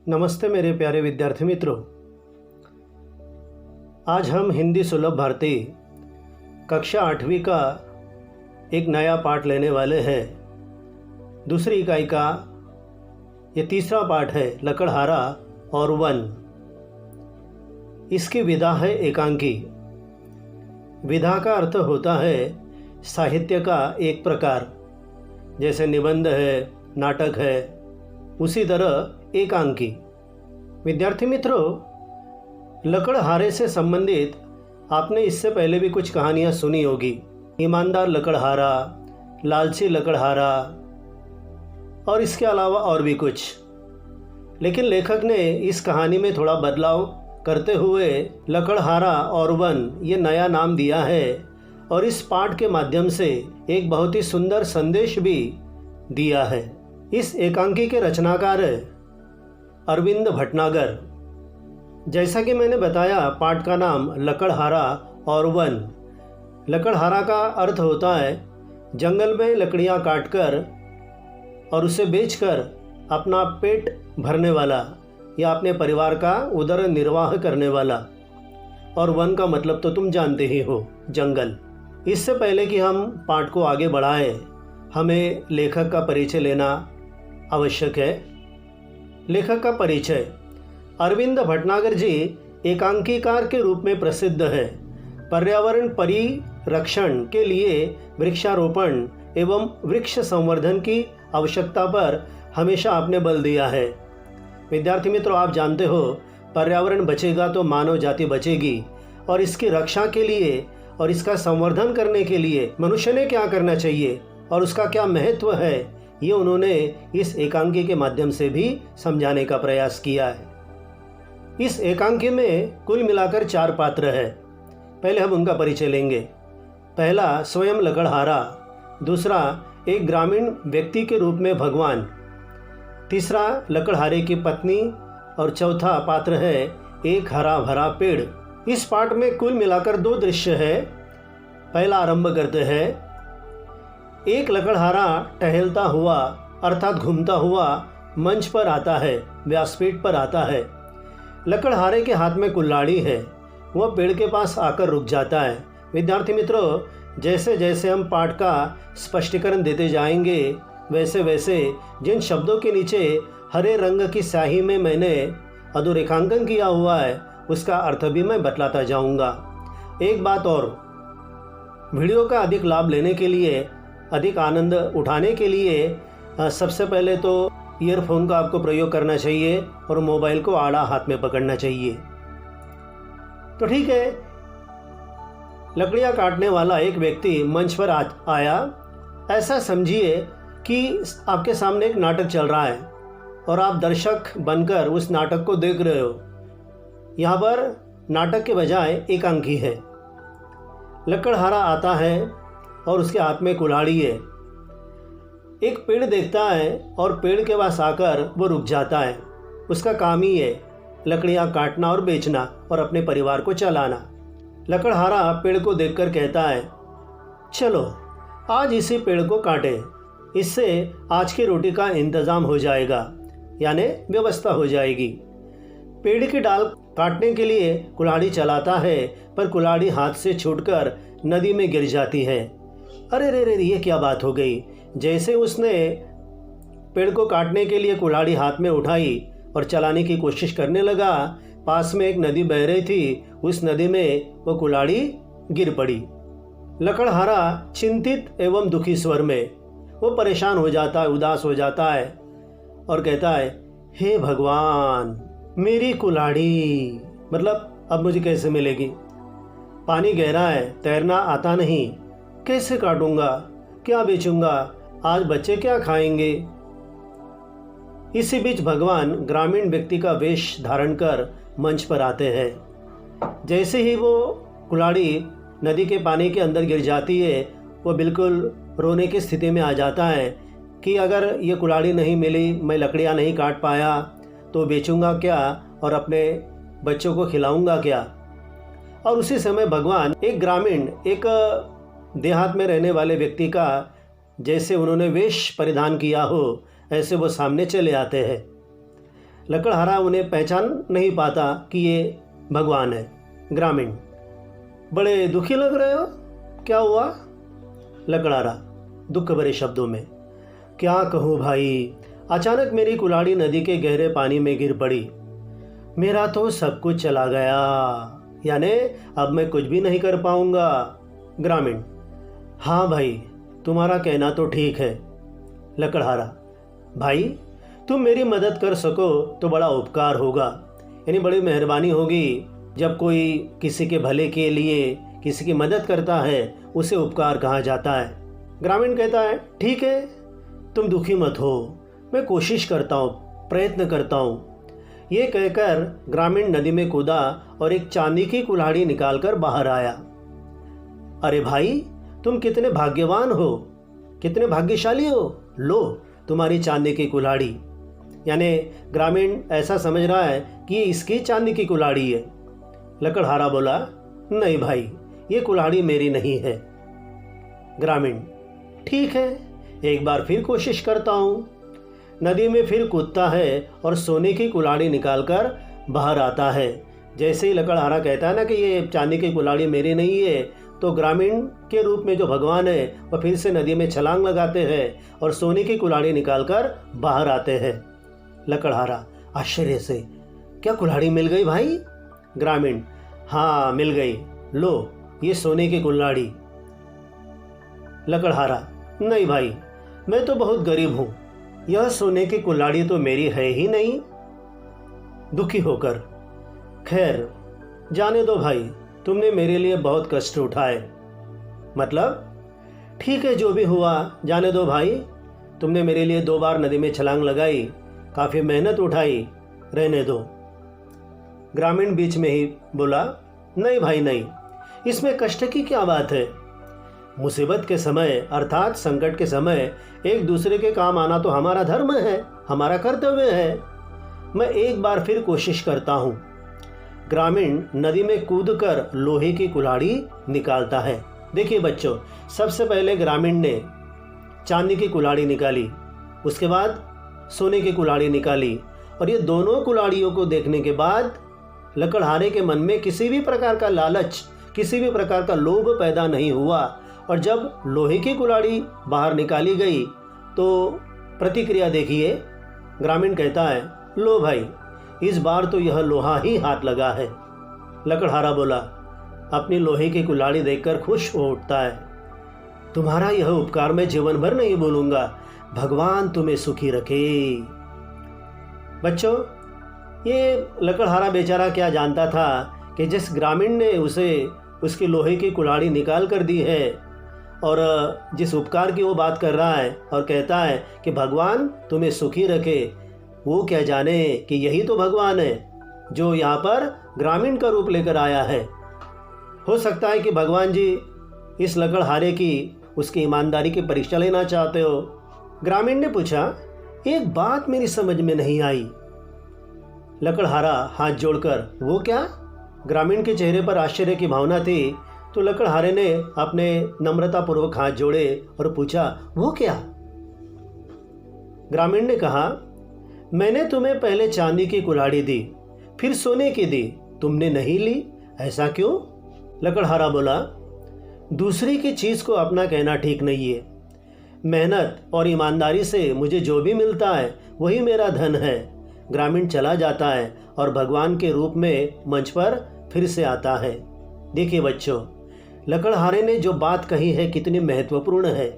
नमस्ते मेरे प्यारे विद्यार्थी मित्रों। आज हम हिंदी सुलभ भारती कक्षा 8वीं का एक नया पाठ लेने वाले हैं। दूसरी इकाई का ये तीसरा पाठ है, लकड़हारा और वन। इसकी विधा है एकांकी। विधा का अर्थ होता है साहित्य का एक प्रकार, जैसे निबंध है, नाटक है, उसी तरह एकांकी। विद्यार्थी मित्रों, लकड़हारे से संबंधित आपने इससे पहले भी कुछ कहानियां सुनी होगी। ईमानदार लकड़हारा, लालची लकड़हारा और इसके अलावा और भी कुछ। लेकिन लेखक ने इस कहानी में थोड़ा बदलाव करते हुए लकड़हारा और वन ये नया नाम दिया है और इस पाठ के माध्यम से एक बहुत ही सुंदर संदेश भी दिया है। इस एकांकी के रचनाकार अरविंद भटनागर। जैसा कि मैंने बताया, पाठ का नाम लकड़हारा और वन। लकड़हारा का अर्थ होता है जंगल में लकड़ियां काटकर और उसे बेचकर अपना पेट भरने वाला या अपने परिवार का उदर निर्वाह करने वाला। और वन का मतलब तो तुम जानते ही हो, जंगल। इससे पहले कि हम पाठ को आगे बढ़ाएं, हमें लेखक का परिचय लेना आवश्यक है। लेखक का परिचय। अरविंद भटनागर जी एकांकीकार के रूप में प्रसिद्ध है। पर्यावरण परिरक्षण के लिए वृक्षारोपण एवं वृक्ष संवर्धन की आवश्यकता पर हमेशा आपने बल दिया है। विद्यार्थी मित्रों, आप जानते हो, पर्यावरण बचेगा तो मानव जाति बचेगी। और इसकी रक्षा के लिए और इसका संवर्धन करने के लिए मनुष्य ने क्या करना चाहिए और उसका क्या महत्व है, ये उन्होंने इस एकांकी के माध्यम से भी समझाने का प्रयास किया है। इस एकांकी में कुल मिलाकर 4 पात्र हैं। पहले हम उनका परिचय लेंगे। पहला स्वयं लकड़हारा, दूसरा एक ग्रामीण व्यक्ति के रूप में भगवान, तीसरा लकड़हारे की पत्नी और चौथा पात्र है एक हरा भरा पेड़। इस पाठ में कुल मिलाकर 2 दृश्य है। पहला आरंभ करते हैं। एक लकड़हारा टहलता हुआ अर्थात घूमता हुआ मंच पर आता है, व्यासपीठ पर आता है। लकड़हारे के हाथ में कुल्हाड़ी है। वह पेड़ के पास आकर रुक जाता है। विद्यार्थी मित्रों, जैसे जैसे हम पाठ का स्पष्टीकरण देते जाएंगे, वैसे वैसे जिन शब्दों के नीचे हरे रंग की स्याही में मैंने अधोरेखांकन किया हुआ है, उसका अर्थ भी मैं बतलाता जाऊंगा। एक बात और, वीडियो का अधिक लाभ लेने के लिए, अधिक आनंद उठाने के लिए सबसे पहले तो ईयरफोन का आपको प्रयोग करना चाहिए और मोबाइल को आड़ा हाथ में पकड़ना चाहिए। तो ठीक है, लकड़ियां काटने वाला एक व्यक्ति मंच पर आया। ऐसा समझिए कि आपके सामने एक नाटक चल रहा है और आप दर्शक बनकर उस नाटक को देख रहे हो। यहाँ पर नाटक के बजाय एकांकी है। लकड़हारा आता है और उसके हाथ में कुल्हाड़ी है। एक पेड़ देखता है और पेड़ के पास आकर वो रुक जाता है। उसका काम ही है लकड़ियाँ काटना और बेचना और अपने परिवार को चलाना। लकड़हारा पेड़ को देखकर कहता है, चलो आज इसी पेड़ को काटें, इससे आज की रोटी का इंतज़ाम हो जाएगा, यानी व्यवस्था हो जाएगी। पेड़ की डाल काटने के लिए कुल्हाड़ी चलाता है, पर कुल्हाड़ी हाथ से छूटकर नदी में गिर जाती है। अरे रे रे, ये क्या बात हो गई। जैसे उसने पेड़ को काटने के लिए कुल्हाड़ी हाथ में उठाई और चलाने की कोशिश करने लगा, पास में एक नदी बह रही थी। उस नदी में वो कुल्हाड़ी गिर पड़ी। लकड़हारा चिंतित एवं दुखी स्वर में, वो परेशान हो जाता है, उदास हो जाता है और कहता है, हे भगवान, मेरी कुल्हाड़ी, मतलब अब मुझे कैसे मिलेगी। पानी गहरा है, तैरना आता नहीं, कैसे काटूंगा, क्या बेचूंगा, आज बच्चे क्या खाएंगे। इसी बीच भगवान ग्रामीण व्यक्ति का वेश धारण कर मंच पर आते हैं। जैसे ही वो कुल्हाड़ी नदी के पानी के अंदर गिर जाती है, वो बिल्कुल रोने की स्थिति में आ जाता है कि अगर ये कुल्हाड़ी नहीं मिली, मैं लकड़ियाँ नहीं काट पाया, तो बेचूंगा क्या और अपने बच्चों को खिलाऊंगा क्या। और उसी समय भगवान एक ग्रामीण, एक देहात में रहने वाले व्यक्ति का जैसे उन्होंने वेश परिधान किया हो, ऐसे वो सामने चले आते हैं। लकड़हारा उन्हें पहचान नहीं पाता कि ये भगवान है। ग्रामीण, बड़े दुखी लग रहे हो, क्या हुआ? लकड़हारा दुख भरे शब्दों में, क्या कहूँ भाई, अचानक मेरी कुल्हाड़ी नदी के गहरे पानी में गिर पड़ी। मेरा तो सब कुछ चला गया, यानी अब मैं कुछ भी नहीं कर पाऊंगा। ग्रामीण, हाँ भाई, तुम्हारा कहना तो ठीक है। लकड़हारा, भाई तुम मेरी मदद कर सको तो बड़ा उपकार होगा, यानी बड़ी मेहरबानी होगी। जब कोई किसी के भले के लिए किसी की मदद करता है उसे उपकार कहा जाता है। ग्रामीण कहता है, ठीक है, तुम दुखी मत हो, मैं कोशिश करता हूँ, प्रयत्न करता हूँ। ये कहकर ग्रामीण नदी में कूदा और एक चांदी की कुल्हाड़ी निकालकर बाहर आया। अरे भाई, तुम कितने भाग्यवान हो, कितने भाग्यशाली हो, लो तुम्हारी चांदी की कुल्हाड़ी। यानी ग्रामीण ऐसा समझ रहा है कि ये इसकी चांदी की कुल्हाड़ी है। लकड़हारा बोला, नहीं भाई, ये कुल्हाड़ी मेरी नहीं है। ग्रामीण, ठीक है, एक बार फिर कोशिश करता हूँ। नदी में फिर कूदता है और सोने की कुल्हाड़ी निकालकर बाहर आता है। जैसे ही लकड़हारा कहता है ना कि ये चांदी की कुल्हाड़ी मेरी नहीं है, तो ग्रामीण के रूप में जो भगवान है वह फिर से नदी में छलांग लगाते हैं और सोने की कुल्हाड़ी निकालकर बाहर आते हैं। लकड़हारा आश्चर्य से, क्या कुल्हाड़ी मिल गई भाई? ग्रामीण, हाँ मिल गई, लो ये सोने की कुल्हाड़ी। लकड़हारा, नहीं भाई, मैं तो बहुत गरीब हूँ, यह सोने की कुल्हाड़ी तो मेरी है ही नहीं। दुखी होकर, खैर जाने दो भाई, तुमने मेरे लिए बहुत कष्ट उठाए। मतलब ठीक है, जो भी हुआ जाने दो भाई, तुमने मेरे लिए 2 बार नदी में छलांग लगाई, काफ़ी मेहनत उठाई, रहने दो। ग्रामीण बीच में ही बोला, नहीं भाई नहीं, इसमें कष्ट की क्या बात है। मुसीबत के समय अर्थात संकट के समय एक दूसरे के काम आना तो हमारा धर्म है, हमारा कर्तव्य है। मैं एक बार फिर कोशिश करता हूँ। ग्रामीण नदी में कूदकर लोहे की कुल्हाड़ी निकालता है। देखिए बच्चों, सबसे पहले ग्रामीण ने चांदी की कुल्हाड़ी निकाली, उसके बाद सोने की कुल्हाड़ी निकाली, और ये दोनों कुल्हाड़ियों को देखने के बाद लकड़हारे के मन में किसी भी प्रकार का लालच, किसी भी प्रकार का लोभ पैदा नहीं हुआ। और जब लोहे की कुल्हाड़ी बाहर निकाली गई तो प्रतिक्रिया देखिए। ग्रामीण कहता है, लो भाई, इस बार तो यह लोहा ही हाथ लगा है। लकड़हारा बोला, अपनी लोहे की कुल्हाड़ी देखकर खुश हो उठता है। तुम्हारा यह उपकार मैं जीवन भर नहीं भूलूंगा, भगवान तुम्हें सुखी रखे। बच्चों, ये लकड़हारा बेचारा क्या जानता था कि जिस ग्रामीण ने उसे उसकी लोहे की कुल्हाड़ी निकाल कर दी है और जिस उपकार की वो बात कर रहा है और कहता है कि भगवान तुम्हें सुखी रखे, वो क्या जाने कि यही तो भगवान है जो यहाँ पर ग्रामीण का रूप लेकर आया है। हो सकता है कि भगवान जी इस लकड़हारे की, उसकी ईमानदारी की परीक्षा लेना चाहते हो। ग्रामीण ने पूछा, एक बात मेरी समझ में नहीं आई। लकड़हारा हाथ जोड़कर, वो क्या? ग्रामीण के चेहरे पर आश्चर्य की भावना थी, तो लकड़हारे ने अपने नम्रतापूर्वक हाथ जोड़े और पूछा, वो क्या? ग्रामीण ने कहा, मैंने तुम्हें पहले चांदी की कुल्हाड़ी दी, फिर सोने की दी, तुमने नहीं ली, ऐसा क्यों? लकड़हारा बोला, दूसरी की चीज़ को अपना कहना ठीक नहीं है। मेहनत और ईमानदारी से मुझे जो भी मिलता है वही मेरा धन है। ग्रामीण चला जाता है और भगवान के रूप में मंच पर फिर से आता है। देखिए बच्चों, लकड़हारे ने जो बात कही है कितनी महत्वपूर्ण है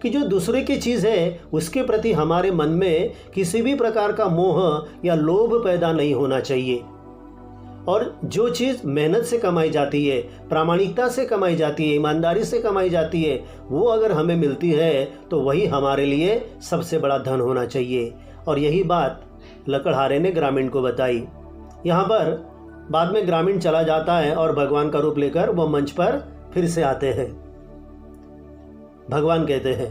कि जो दूसरे की चीज़ है उसके प्रति हमारे मन में किसी भी प्रकार का मोह या लोभ पैदा नहीं होना चाहिए। और जो चीज़ मेहनत से कमाई जाती है, प्रामाणिकता से कमाई जाती है, ईमानदारी से कमाई जाती है, वो अगर हमें मिलती है तो वही हमारे लिए सबसे बड़ा धन होना चाहिए। और यही बात लकड़हारे ने ग्रामीण को बताई। यहाँ पर बाद में ग्रामीण चला जाता है और भगवान का रूप लेकर वो मंच पर फिर से आते हैं। भगवान कहते हैं,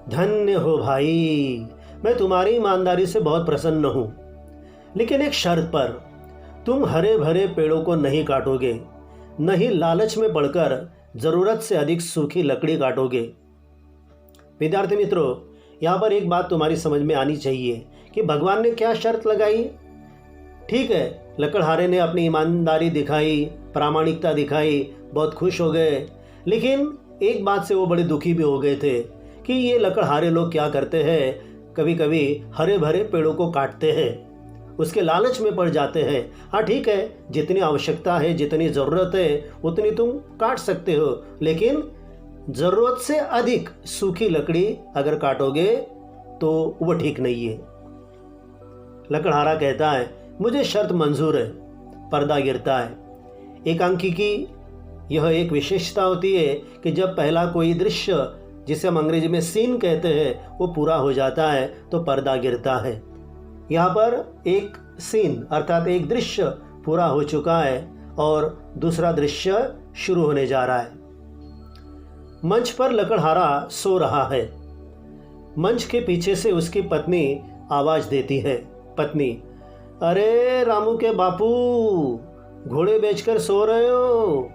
धन्य हो भाई, मैं तुम्हारी ईमानदारी से बहुत प्रसन्न हूँ, लेकिन एक शर्त पर, तुम हरे भरे पेड़ों को नहीं काटोगे, न ही लालच में पड़कर ज़रूरत से अधिक सूखी लकड़ी काटोगे। विद्यार्थी मित्रों, यहाँ पर एक बात तुम्हारी समझ में आनी चाहिए कि भगवान ने क्या शर्त लगाई। ठीक है, लकड़हारे ने अपनी ईमानदारी दिखाई, प्रामाणिकता दिखाई, बहुत खुश हो गए। लेकिन एक बात से वो बड़े दुखी भी हो गए थे कि ये लकड़हारे लोग क्या करते हैं, कभी कभी हरे भरे पेड़ों को काटते हैं, उसके लालच में पड़ जाते हैं। हाँ ठीक है, जितनी आवश्यकता है, जितनी ज़रूरत है उतनी तुम काट सकते हो, लेकिन ज़रूरत से अधिक सूखी लकड़ी अगर काटोगे तो वो ठीक नहीं है। लकड़हारा कहता है मुझे शर्त मंजूर है। पर्दा गिरता है। एकांकी की यह एक विशेषता होती है कि जब पहला कोई दृश्य, जिसे हम अंग्रेजी में सीन कहते हैं, वो पूरा हो जाता है तो पर्दा गिरता है। यहाँ पर एक सीन अर्थात एक दृश्य पूरा हो चुका है और दूसरा दृश्य शुरू होने जा रहा है। मंच पर लकड़हारा सो रहा है। मंच के पीछे से उसकी पत्नी आवाज देती है। पत्नी, अरे रामू के बापू, घोड़े बेचकर सो रहे हो।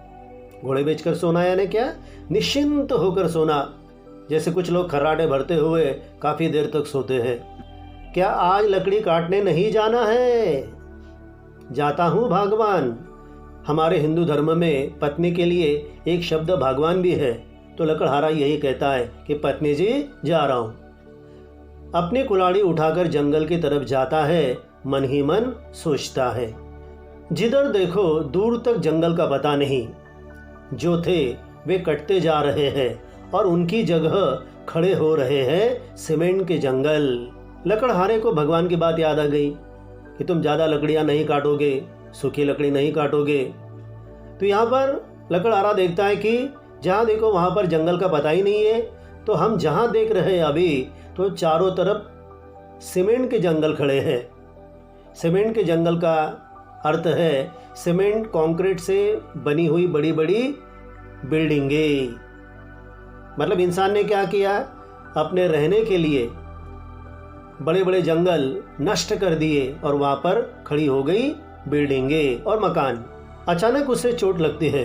घोड़े बेचकर सोना यानी क्या? निश्चिंत होकर सोना। जैसे कुछ लोग खर्राटे भरते हुए काफी देर तक सोते हैं। क्या आज लकड़ी काटने नहीं जाना है? जाता हूँ भगवान। हमारे हिंदू धर्म में पत्नी के लिए एक शब्द भगवान भी है। तो लकड़हारा यही कहता है कि पत्नी जी जा रहा हूँ। अपनी कुल्हाड़ी उठाकर जंगल की तरफ जाता है, मन ही मन सोचता है। जिधर देखो दूर तक जंगल का पता नहीं। जो थे वे कटते जा रहे हैं और उनकी जगह खड़े हो रहे हैं सीमेंट के जंगल। लकड़हारे को भगवान की बात याद आ गई कि तुम ज़्यादा लकड़ियाँ नहीं काटोगे, सूखी लकड़ी नहीं काटोगे। तो यहाँ पर लकड़हारा देखता है कि जहाँ देखो वहाँ पर जंगल का पता ही नहीं है। तो हम जहाँ देख रहे हैं अभी, तो चारों तरफ सीमेंट के जंगल खड़े हैं। सीमेंट के जंगल का अर्थ है सीमेंट कंक्रीट से बनी हुई बड़ी बड़ी बिल्डिंगें। मतलब इंसान ने क्या किया, अपने रहने के लिए बड़े बड़े जंगल नष्ट कर दिए और वहाँ पर खड़ी हो गई बिल्डिंगें और मकान। अचानक उसे चोट लगती है,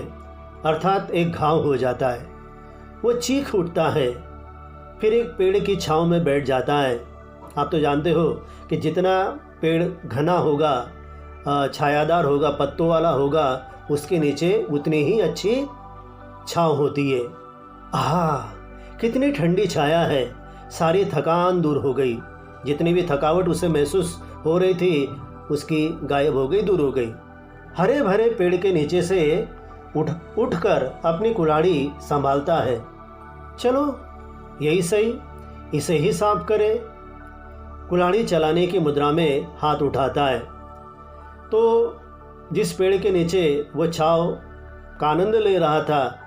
अर्थात एक घाव हो जाता है। वो चीख उठता है, फिर एक पेड़ की छांव में बैठ जाता है। आप तो जानते हो कि जितना पेड़ घना होगा, छायादार होगा, पत्तों वाला होगा, उसके नीचे उतनी ही अच्छी छांव होती है। आहा, कितनी ठंडी छाया है। सारी थकान दूर हो गई। जितनी भी थकावट उसे महसूस हो रही थी उसकी गायब हो गई, दूर हो गई। हरे भरे पेड़ के नीचे से उठकर अपनी कुल्हाड़ी संभालता है। चलो यही सही, इसे ही साफ करें। कुल्हाड़ी चलाने की मुद्रा में हाथ उठाता है तो जिस पेड़ के नीचे वो छाव का आनंद ले रहा था,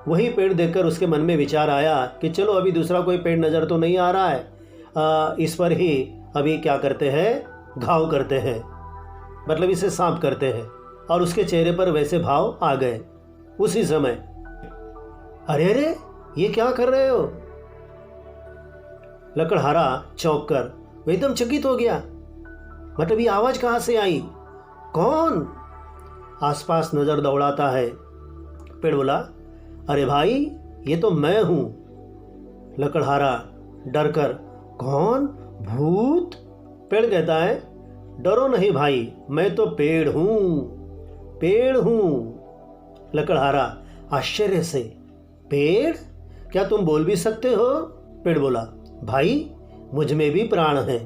वही पेड़ देखकर उसके मन में विचार आया कि चलो अभी दूसरा कोई पेड़ नज़र तो नहीं आ रहा है, इस पर ही अभी क्या करते हैं, घाव करते हैं, मतलब इसे साफ करते हैं। और उसके चेहरे पर वैसे भाव आ गए। उसी समय, अरे अरे ये क्या कर रहे हो? लकड़हारा चौंक कर वो एकदम चकित हो गया। मतलब ये आवाज कहाँ से आई? कौन? आसपास नजर दौड़ाता है। पेड़ बोला, अरे भाई ये तो मैं हूं। लकड़हारा डर कर, कौन? भूत? पेड़ कहता है, डरो नहीं भाई, मैं तो पेड़ हूं, पेड़ हूं। लकड़हारा आश्चर्य से, पेड़? क्या तुम बोल भी सकते हो? पेड़ बोला, भाई मुझ में भी प्राण है।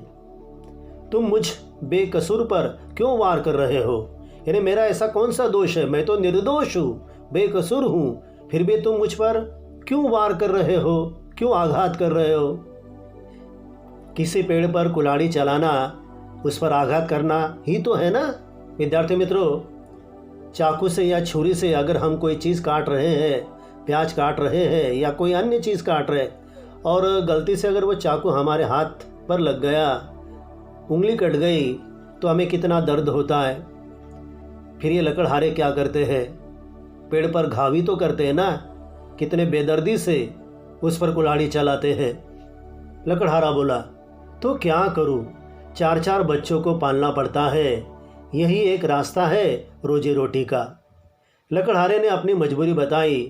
तुम मुझ बेकसूर पर क्यों वार कर रहे हो? यानी मेरा ऐसा कौन सा दोष है? मैं तो निर्दोष हूँ, बेकसूर हूँ, फिर भी तुम मुझ पर क्यों वार कर रहे हो, क्यों आघात कर रहे हो? किसी पेड़ पर कुल्हाड़ी चलाना उस पर आघात करना ही तो है ना। विद्यार्थी मित्रों, चाकू से या छुरी से अगर हम कोई चीज़ काट रहे हैं, प्याज काट रहे हैं या कोई अन्य चीज़ काट रहे और गलती से अगर वो चाकू हमारे हाथ पर लग गया, उंगली कट गई, तो हमें कितना दर्द होता है। फिर ये लकड़हारे क्या करते हैं, पेड़ पर घावी तो करते हैं ना, कितने बेदर्दी से उस पर कुल्हाड़ी चलाते हैं। लकड़हारा बोला, तो क्या करूं, 4-4 बच्चों को पालना पड़ता है, यही एक रास्ता है रोजी रोटी का। लकड़हारे ने अपनी मजबूरी बताई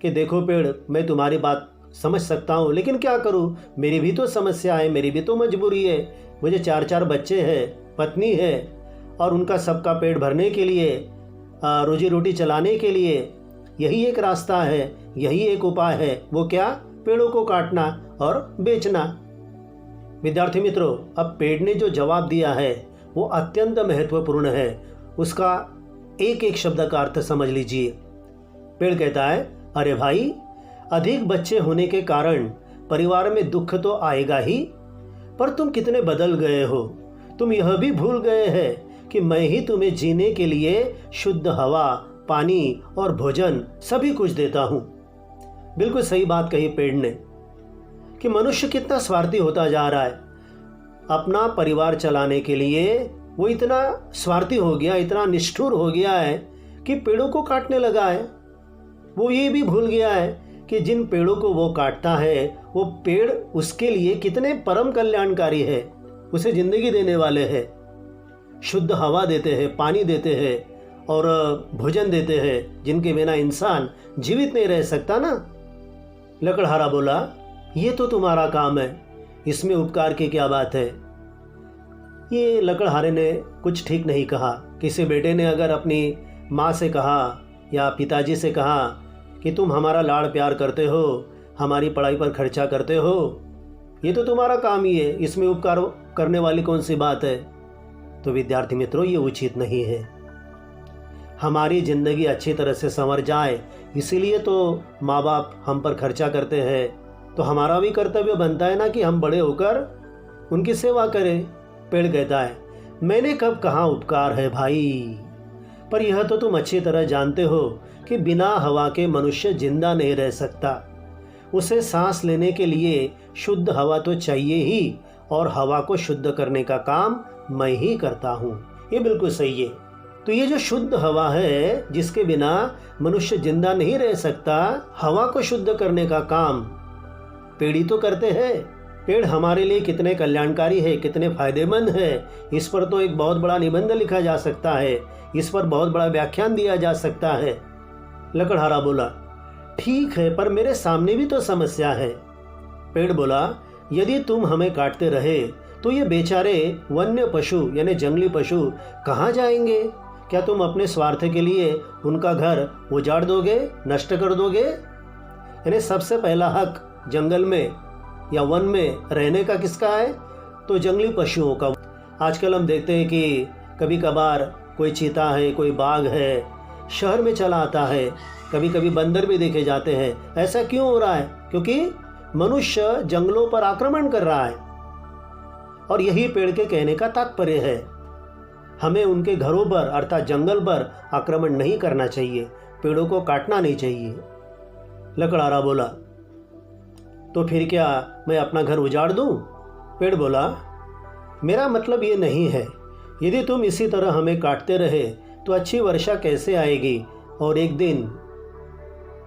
कि देखो पेड़, मैं तुम्हारी बात समझ सकता हूँ, लेकिन क्या करूँ, मेरी भी तो समस्या है, मेरी भी तो मजबूरी है। मुझे 4-4 बच्चे हैं, पत्नी है और उनका सबका पेट भरने के लिए, रोजी रोटी चलाने के लिए यही एक रास्ता है, यही एक उपाय है। वो क्या? पेड़ों को काटना और बेचना। विद्यार्थी मित्रों, अब पेड़ ने जो जवाब दिया है वो अत्यंत महत्वपूर्ण है। उसका एक एक शब्द का अर्थ समझ लीजिए। पेड़ कहता है, अरे भाई, अधिक बच्चे होने के कारण परिवार में दुख तो आएगा ही, पर तुम कितने बदल गए हो। तुम यह भी भूल गए हैं कि मैं ही तुम्हें जीने के लिए शुद्ध हवा, पानी और भोजन सभी कुछ देता हूँ। बिल्कुल सही बात कही पेड़ ने कि मनुष्य कितना स्वार्थी होता जा रहा है। अपना परिवार चलाने के लिए वो इतना स्वार्थी हो गया, इतना निष्ठुर हो गया है कि पेड़ों को काटने लगा है। वो ये भी भूल गया है कि जिन पेड़ों को वो काटता है वो पेड़ उसके लिए कितने परम कल्याणकारी है, उसे जिंदगी देने वाले हैं, शुद्ध हवा देते हैं, पानी देते हैं और भोजन देते हैं, जिनके बिना इंसान जीवित नहीं रह सकता ना। लकड़हारा बोला, ये तो तुम्हारा काम है, इसमें उपकार की क्या बात है। ये लकड़हारे ने कुछ ठीक नहीं कहा। किसी बेटे ने अगर अपनी माँ से कहा या पिताजी से कहा कि तुम हमारा लाड़ प्यार करते हो, हमारी पढ़ाई पर खर्चा करते हो, ये तो तुम्हारा काम ही है, इसमें उपकार करने वाली कौन सी बात है। तो विद्यार्थी मित्रों, ये उचित नहीं है। हमारी ज़िंदगी अच्छी तरह से संवर जाए इसीलिए तो माँ बाप हम पर खर्चा करते हैं। तो हमारा भी कर्तव्य बनता है ना कि हम बड़े होकर उनकी सेवा करें। पेड़ कहता है, मैंने कब कहा उपकार है भाई, पर यह तो तुम अच्छी तरह जानते हो कि बिना हवा के मनुष्य जिंदा नहीं रह सकता। उसे सांस लेने के लिए शुद्ध हवा तो चाहिए ही, और हवा को शुद्ध करने का काम मैं ही करता हूँ। ये बिल्कुल सही है। तो ये जो शुद्ध हवा है जिसके बिना मनुष्य जिंदा नहीं रह सकता, हवा को शुद्ध करने का काम पेड़ ही तो करते हैं। पेड़ हमारे लिए कितने कल्याणकारी है, कितने फायदेमंद है, इस पर तो एक बहुत बड़ा निबंध लिखा जा सकता है, इस पर बहुत बड़ा व्याख्यान दिया जा सकता है। लकड़हारा बोला, ठीक है, पर मेरे सामने भी तो समस्या है। पेड़ बोला, यदि तुम हमें काटते रहे तो ये बेचारे वन्य पशु यानी जंगली पशु कहाँ जाएंगे? क्या तुम अपने स्वार्थ के लिए उनका घर उजाड़ दोगे, नष्ट कर दोगे? यानी सबसे पहला हक जंगल में या वन में रहने का किसका है? तो जंगली पशुओं का। आजकल हम देखते हैं कि कभी कभार कोई चीता है, कोई बाघ है, शहर में चला आता है, कभी कभी बंदर भी देखे जाते हैं। ऐसा क्यों हो रहा है? क्योंकि मनुष्य जंगलों पर आक्रमण कर रहा है। और यही पेड़ के कहने का तात्पर्य है। हमें उनके घरों पर अर्थात जंगल पर आक्रमण नहीं करना चाहिए, पेड़ों को काटना नहीं चाहिए। लकड़हारा बोला, तो फिर क्या मैं अपना घर उजाड़ दूं? पेड़ बोला, मेरा मतलब ये नहीं है। यदि तुम इसी तरह हमें काटते रहे तो अच्छी वर्षा कैसे आएगी? और एक दिन,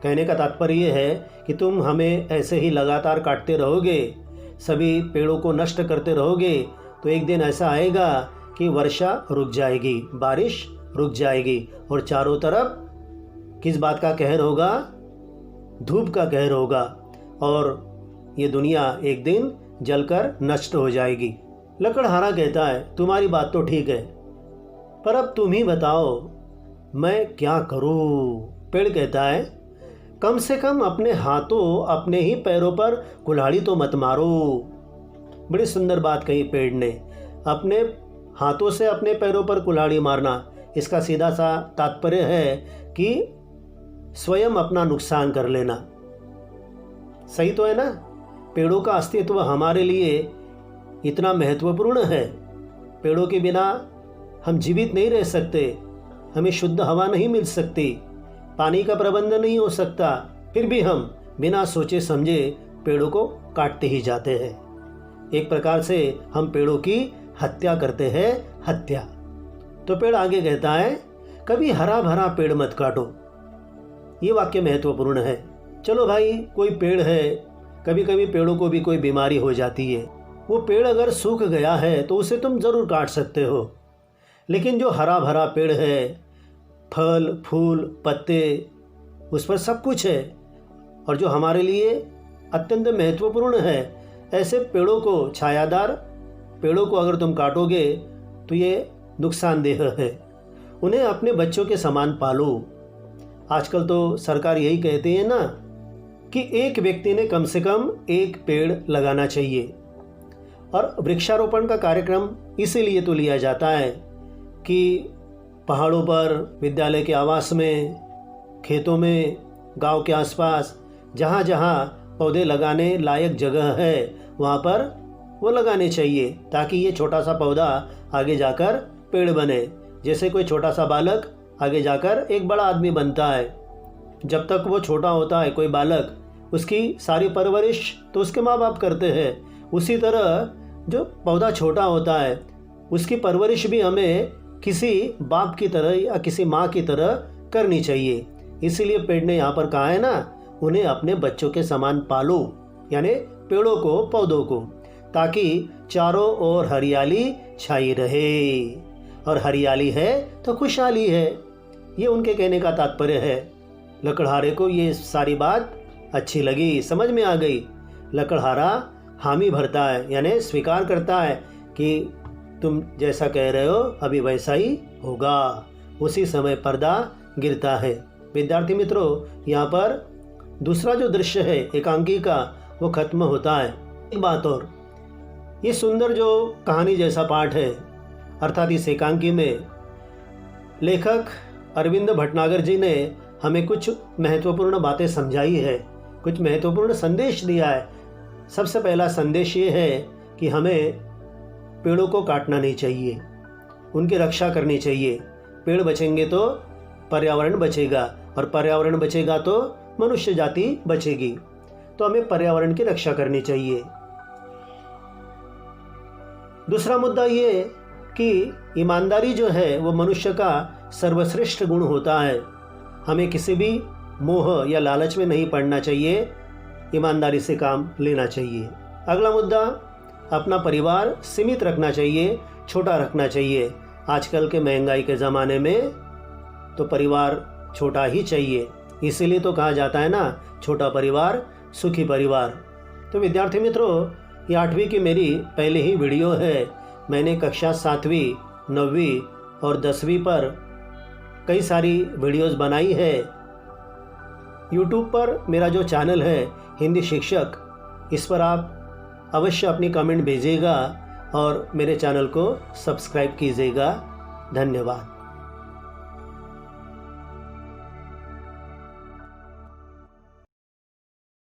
कहने का तात्पर्य ये है कि तुम हमें ऐसे ही लगातार काटते रहोगे, सभी पेड़ों को नष्ट करते रहोगे, तो एक दिन ऐसा आएगा कि वर्षा रुक जाएगी, बारिश रुक जाएगी और चारों तरफ किस बात का कहर होगा? धूप का कहर होगा और ये दुनिया एक दिन जलकर नष्ट हो जाएगी। लकड़हारा कहता है, तुम्हारी बात तो ठीक है, पर अब तुम ही बताओ मैं क्या करूं? पेड़ कहता है, कम से कम अपने हाथों अपने ही पैरों पर कुल्हाड़ी तो मत मारो। बड़ी सुंदर बात कही पेड़ ने। अपने हाथों से अपने पैरों पर कुल्हाड़ी मारना, इसका सीधा सा तात्पर्य है कि स्वयं अपना नुकसान कर लेना। सही तो है ना? पेड़ों का अस्तित्व हमारे लिए इतना महत्वपूर्ण है। पेड़ों के बिना हम जीवित नहीं रह सकते, हमें शुद्ध हवा नहीं मिल सकती, पानी का प्रबंध नहीं हो सकता, फिर भी हम बिना सोचे समझे पेड़ों को काटते ही जाते हैं। एक प्रकार से हम पेड़ों की हत्या करते हैं, हत्या। तो पेड़ आगे कहता है, कभी हरा भरा पेड़ मत काटो। ये वाक्य महत्वपूर्ण है। चलो भाई, कोई पेड़ है, कभी कभी पेड़ों को भी कोई बीमारी हो जाती है, वो पेड़ अगर सूख गया है तो उसे तुम ज़रूर काट सकते हो, लेकिन जो हरा भरा पेड़ है, फल फूल पत्ते, उस पर सब कुछ है और जो हमारे लिए अत्यंत महत्वपूर्ण है, ऐसे पेड़ों को, छायादार पेड़ों को अगर तुम काटोगे तो ये नुकसानदेह है। उन्हें अपने बच्चों के समान पालो। आजकल तो सरकार यही कहती है ना कि एक व्यक्ति ने कम से कम एक पेड़ लगाना चाहिए। और वृक्षारोपण का कार्यक्रम इसीलिए तो लिया जाता है कि पहाड़ों पर, विद्यालय के आवास में, खेतों में, गांव के आसपास जहाँ जहाँ पौधे लगाने लायक जगह है वहाँ पर वो लगाने चाहिए, ताकि ये छोटा सा पौधा आगे जाकर पेड़ बने। जैसे कोई छोटा सा बालक आगे जाकर एक बड़ा आदमी बनता है। जब तक वो छोटा होता है कोई बालक, उसकी सारी परवरिश तो उसके माँ बाप करते हैं। उसी तरह जो पौधा छोटा होता है उसकी परवरिश भी हमें किसी बाप की तरह या किसी माँ की तरह करनी चाहिए। इसीलिए पेड़ ने यहाँ पर कहा है ना, उन्हें अपने बच्चों के समान पालो, यानी पेड़ों को, पौधों को, ताकि चारों ओर हरियाली छाई रहे। और हरियाली है तो खुशहाली है, ये उनके कहने का तात्पर्य है। लकड़हारे को ये सारी बात अच्छी लगी, समझ में आ गई। लकड़हारा हामी भरता है, यानी स्वीकार करता है कि तुम जैसा कह रहे हो अभी वैसा ही होगा। उसी समय पर्दा गिरता है। विद्यार्थी मित्रों, यहाँ पर दूसरा जो दृश्य है एकांकी का, वो खत्म होता है। एक बात और, ये सुंदर जो कहानी जैसा पाठ है, अर्थात इस एकांकी में लेखक अरविंद भटनागर जी ने हमें कुछ महत्वपूर्ण बातें समझाई है, कुछ महत्वपूर्ण संदेश दिया है। सबसे पहला संदेश ये है कि हमें पेड़ों को काटना नहीं चाहिए, उनकी रक्षा करनी चाहिए। पेड़ बचेंगे तो पर्यावरण बचेगा, और पर्यावरण बचेगा तो मनुष्य जाति बचेगी। तो हमें पर्यावरण की रक्षा करनी चाहिए। दूसरा मुद्दा ये कि ईमानदारी जो है वो मनुष्य का सर्वश्रेष्ठ गुण होता है। हमें किसी भी मोह या लालच में नहीं पड़ना चाहिए, ईमानदारी से काम लेना चाहिए। अगला मुद्दा, अपना परिवार सीमित रखना चाहिए, छोटा रखना चाहिए। आजकल के महंगाई के ज़माने में तो परिवार छोटा ही चाहिए, इसीलिए तो कहा जाता है ना, छोटा परिवार सुखी परिवार। तो विद्यार्थी मित्रों, ये 8वीं की मेरी पहली ही वीडियो है। मैंने कक्षा 7वीं, 9वीं और 10वीं पर कई सारी वीडियोस बनाई है। यूट्यूब पर मेरा जो चैनल है हिंदी शिक्षक, इस पर आप अवश्य अपनी कमेंट भेजिएगा और मेरे चैनल को सब्सक्राइब कीजिएगा। धन्यवाद।